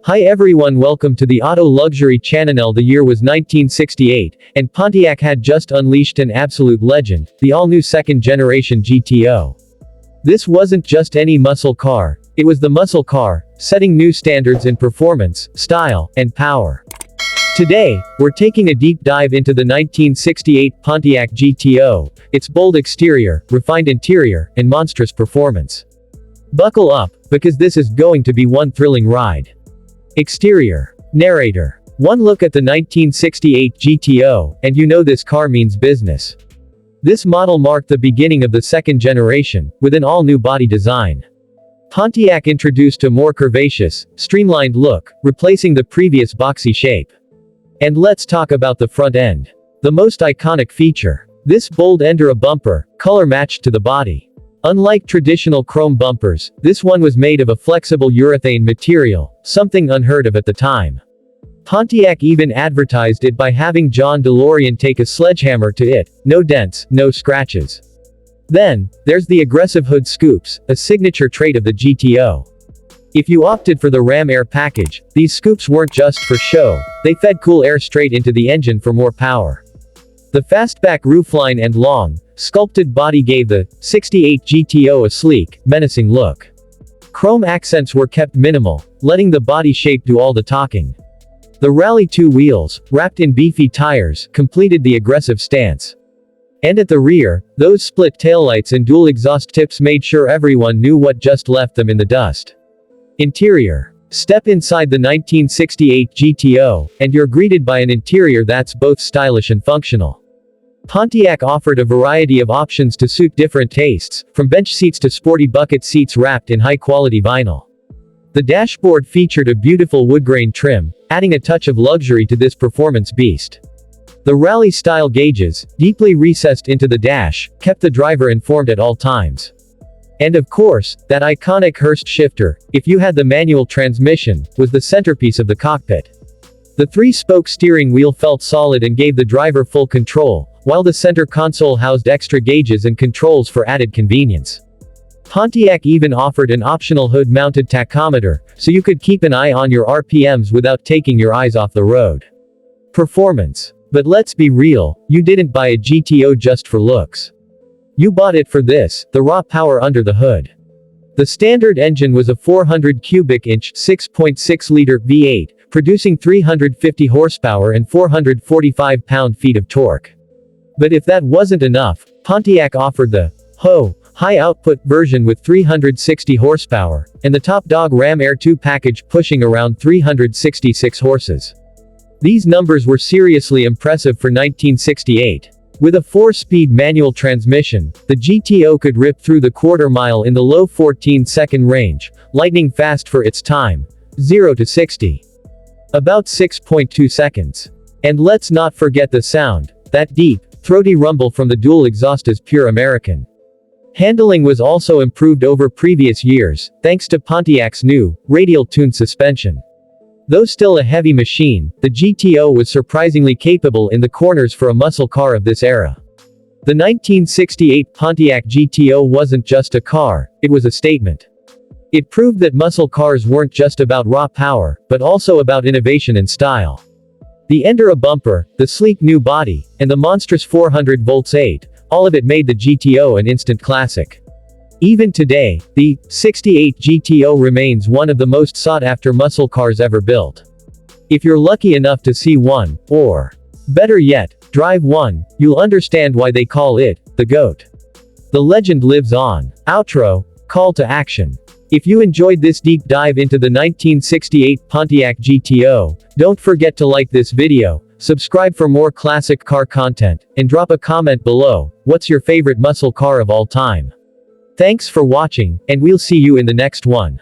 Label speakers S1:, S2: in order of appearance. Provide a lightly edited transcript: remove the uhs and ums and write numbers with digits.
S1: Hi everyone, welcome to the Auto Luxury channel. The year was 1968, and Pontiac had just unleashed an absolute legend, the all-new second-generation GTO. This wasn't just any muscle car, it was the muscle car, setting new standards in performance, style, and power. Today, we're taking a deep dive into the 1968 Pontiac GTO, its bold exterior, refined interior, and monstrous performance. Buckle up, because this is going to be one thrilling ride. Exterior. Narrator. One look at the 1968 GTO, and you know this car means business. This model marked the beginning of the second generation, with an all-new body design. Pontiac introduced a more curvaceous, streamlined look, replacing the previous boxy shape. And let's talk about the front end. The most iconic feature. This bold Endura bumper, color-matched to the body. Unlike traditional chrome bumpers, this one was made of a flexible urethane material, something unheard of at the time. Pontiac even advertised it by having John DeLorean take a sledgehammer to it. No dents, no scratches. Then, there's the aggressive hood scoops, a signature trait of the GTO. If you opted for the Ram Air package, these scoops weren't just for show, they fed cool air straight into the engine for more power. The fastback roofline and long, sculpted body gave the 68 GTO a sleek, menacing look. Chrome accents were kept minimal, letting the body shape do all the talking. The Rally 2 wheels, wrapped in beefy tires, completed the aggressive stance. And at the rear, those split taillights and dual exhaust tips made sure everyone knew what just left them in the dust. Interior. Step inside the 1968 GTO, and you're greeted by an interior that's both stylish and functional. Pontiac offered a variety of options to suit different tastes, from bench seats to sporty bucket seats wrapped in high-quality vinyl. The dashboard featured a beautiful wood-grain trim, adding a touch of luxury to this performance beast. The rally-style gauges, deeply recessed into the dash, kept the driver informed at all times. And of course, that iconic Hurst shifter, if you had the manual transmission, was the centerpiece of the cockpit. The three-spoke steering wheel felt solid and gave the driver full control, while the center console housed extra gauges and controls for added convenience. Pontiac even offered an optional hood-mounted tachometer, so you could keep an eye on your RPMs without taking your eyes off the road. Performance. But let's be real, you didn't buy a GTO just for looks. You bought it for this, the raw power under the hood. The standard engine was a 400 cubic inch, 6.6-liter V8, producing 350 horsepower and 445 pound-feet of torque. But if that wasn't enough, Pontiac offered the high-output version with 360 horsepower, and the top dog Ram Air 2 package pushing around 366 horses. These numbers were seriously impressive for 1968. With a 4-speed manual transmission, the GTO could rip through the quarter-mile in the low 14-second range, lightning fast for its time. 0 to 60. About 6.2 seconds. And let's not forget the sound. That deep, throaty rumble from the dual exhaust is pure American. Handling was also improved over previous years, thanks to Pontiac's new, radial-tuned suspension. Though still a heavy machine, the GTO was surprisingly capable in the corners for a muscle car of this era. The 1968 Pontiac GTO wasn't just a car, it was a statement. It proved that muscle cars weren't just about raw power, but also about innovation and style. The Endura bumper, the sleek new body, and the monstrous 400 volts 8, all of it made the GTO an instant classic. Even today, the 68 GTO remains one of the most sought-after muscle cars ever built. If you're lucky enough to see one, or, better yet, drive one, you'll understand why they call it the GOAT. The legend lives on. Outro. Call to action. If you enjoyed this deep dive into the 1968 Pontiac GTO, don't forget to like this video, subscribe for more classic car content, and drop a comment below. What's your favorite muscle car of all time? Thanks for watching, and we'll see you in the next one.